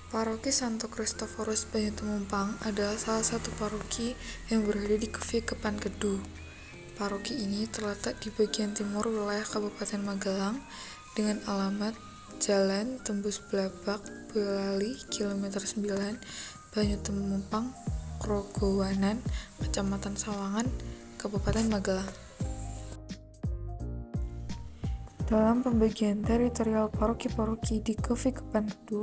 Paroki Santo Kristoforus Banyutumpang adalah salah satu paroki yang berada di Kepan Kedu. Paroki ini terletak di bagian timur wilayah Kabupaten Magelang dengan alamat Jalan Tembus Blabak, Boyolali, Kilometer 9, Banyutumpang, Krogowanan, Kecamatan Sawangan, Kabupaten Magelang. Dalam pembagian teritorial paroki-paroki di Kepan Kedu,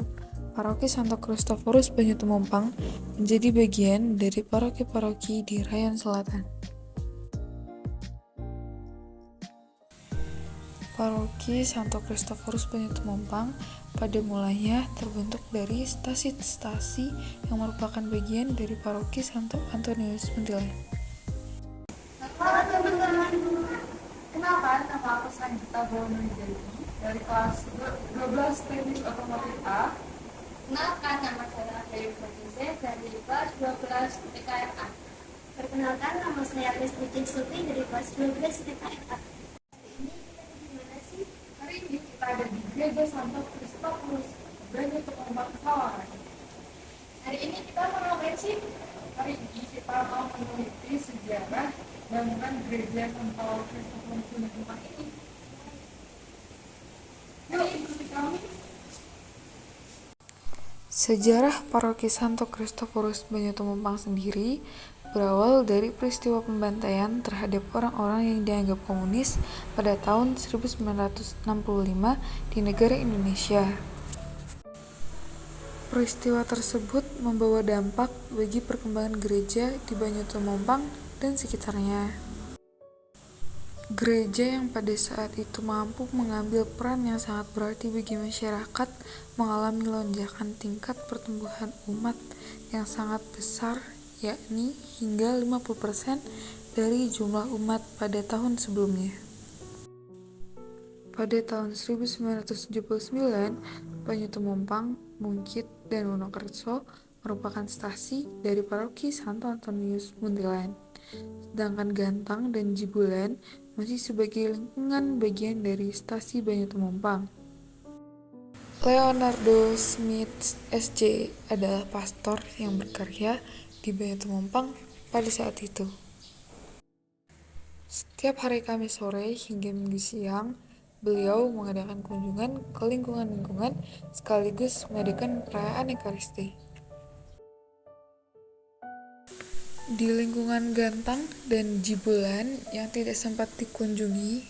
Paroki Santo Kristoforus Banyutumpang menjadi bagian dari paroki-paroki di Rayon Selatan. Paroki Santo Kristoforus Banyutumpang pada mulanya terbentuk dari stasi-stasi yang merupakan bagian dari Paroki Santo Antonius Munthilan. Halo teman-teman, kenalkan nama aku Sanjita Bawananjali dari kelas 12 Teknik Otomotif A. Kenalkan, nama saya Dewi Fatise dari kelas 12 PKFA. Perkenalkan, nama saya Lesti Sulti dari kelas 12 PKFA. Hari ini kita ada di Gereja Santo Kristoforus Banyutumpang Sawangan. Hari ini kita mau ngapain sih? Hari ini kita mau meneliti sejarah bangunan Gereja Santo Kristoforus Banyutumpang ini. Yuk ikuti kami. Sejarah Paroki Santo Kristoforus Banyutumpang sendiri berawal dari peristiwa pembantaian terhadap orang-orang yang dianggap komunis pada tahun 1965 di negara Indonesia. Peristiwa tersebut membawa dampak bagi perkembangan gereja di Banyutumpang dan sekitarnya. Gereja yang pada saat itu mampu mengambil peran yang sangat berarti bagi masyarakat mengalami lonjakan tingkat pertumbuhan umat yang sangat besar, yakni hingga 50% dari jumlah umat pada tahun sebelumnya. Pada tahun 1979, Banyutumpang, Mungkit, dan Wonokerso merupakan stasi dari Paroki Santo Antonius Munthilan, sedangkan Gantang dan Jibulan masih sebagai lingkungan bagian dari stasi Banyutumpang. Leonardo Smith SJ adalah pastor yang berkarya di Banyutumpang pada saat itu. Setiap hari Kamis sore hingga Minggu siang, beliau mengadakan kunjungan ke lingkungan-lingkungan sekaligus mengadakan perayaan Ekaristi. Di lingkungan Gantang dan Jibulan yang tidak sempat dikunjungi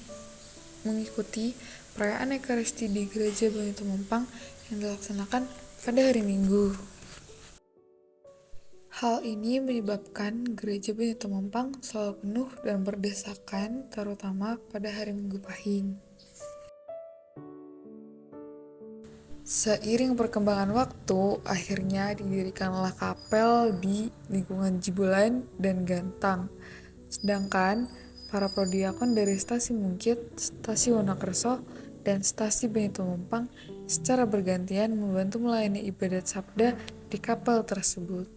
mengikuti perayaan Ekaristi di Gereja Banyutumpang yang dilaksanakan pada hari Minggu. Hal ini menyebabkan Gereja Banyutumpang selalu penuh dan berdesakan, terutama pada hari Minggu Pahing. Seiring perkembangan waktu, akhirnya didirikanlah kapel di lingkungan Jibulan dan Gantang. Sedangkan para prodiakon dari stasi Mungkit, stasi Wonokerso, dan stasi Banyutumpang secara bergantian membantu melayani ibadat sabda di kapel tersebut.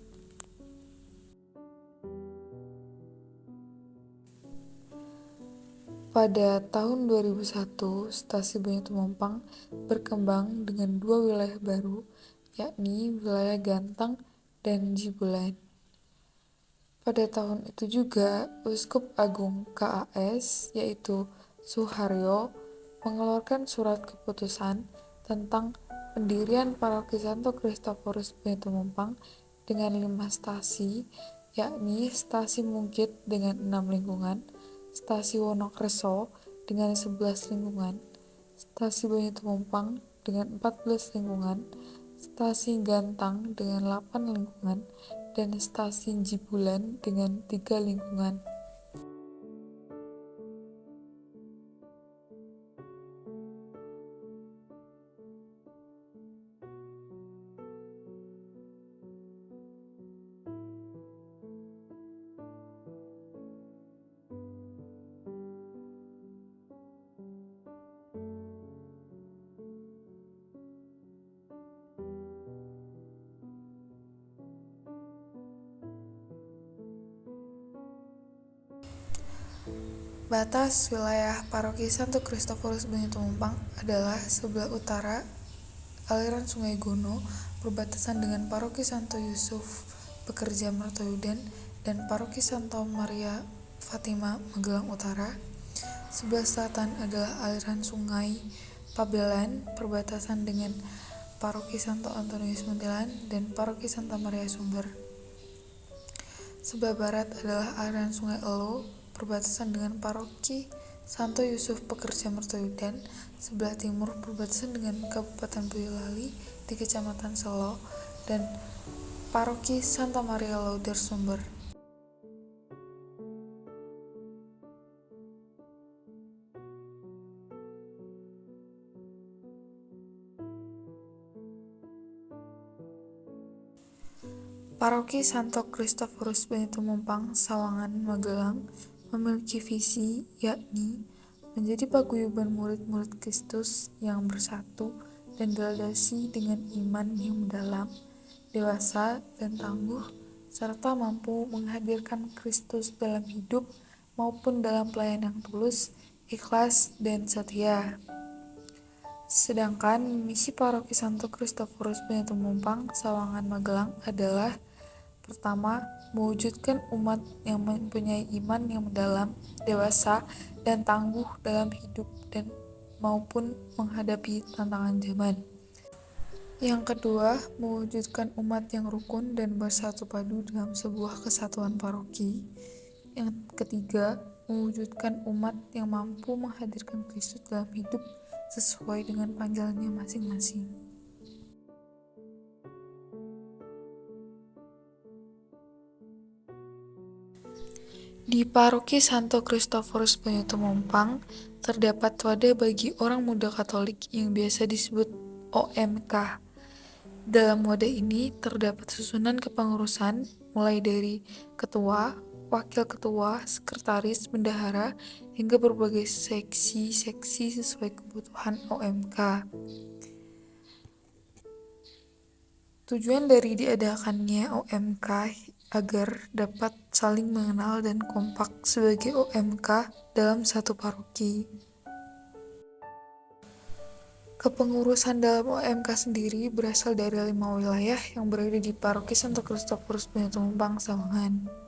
Pada tahun 2001, stasi Banyutumpang berkembang dengan dua wilayah baru, yakni wilayah Gantang dan Jibulan. Pada tahun itu juga, Uskup Agung KAS, yaitu Suharyo, mengeluarkan surat keputusan tentang pendirian Paroki Santo Kristoforus Banyutumpang dengan 5 stasi, yakni stasi Mungkit dengan 6 lingkungan, stasi Wonokerso dengan 11 lingkungan, stasi Banyutumpang dengan 14 lingkungan, stasi Gantang dengan 8 lingkungan, dan stasi Jibulan dengan 3 lingkungan. Batas wilayah Paroki Santo Kristoforus Banyutumpang adalah sebelah utara aliran Sungai Gono berbatasan dengan Paroki Santo Yusuf Pekerja Mertoyudan dan Paroki Santo Maria Fatima Magelang Utara. Sebelah selatan adalah aliran sungai Pabelan perbatasan dengan Paroki Santo Antonius Muntilan dan Paroki Santa Maria Sumber. Sebelah barat adalah aliran sungai Elo perbatasan dengan Paroki Santo Yusuf Pekerja Mertoyudan. Sebelah timur perbatasan dengan Kabupaten Boyolali di Kecamatan Selo dan Paroki Santa Maria Lauder Sumber. Paroki Santo Kristoforus Banyu-Tumpang, Sawangan, Magelang memiliki visi yakni menjadi paguyuban murid-murid Kristus yang bersatu dan gradasi dengan iman yang mendalam, dewasa dan tangguh, serta mampu menghadirkan Kristus dalam hidup maupun dalam pelayanan yang tulus, ikhlas, dan setia. Sedangkan misi Paroki Santo Kristoforus Banyu-Tumpang, Sawangan, Magelang adalah: pertama, mewujudkan umat yang mempunyai iman yang mendalam, dewasa, dan tangguh dalam hidup dan maupun menghadapi tantangan zaman. Yang kedua, mewujudkan umat yang rukun dan bersatu padu dalam sebuah kesatuan paroki. Yang ketiga, mewujudkan umat yang mampu menghadirkan Kristus dalam hidup sesuai dengan panggilannya masing-masing. Di Paroki Santo Kristoforus Banyu-Tumpang terdapat wadah bagi orang muda Katolik yang biasa disebut OMK. Dalam wadah ini terdapat susunan kepengurusan mulai dari ketua, wakil ketua, sekretaris, bendahara, hingga berbagai seksi-seksi sesuai kebutuhan OMK. Tujuan dari diadakannya OMK agar dapat saling mengenal dan kompak sebagai OMK dalam satu paroki. Kepengurusan dalam OMK sendiri berasal dari 5 wilayah yang berada di Paroki Santo Kristoforus Banyu-Tumpang, Sawangan.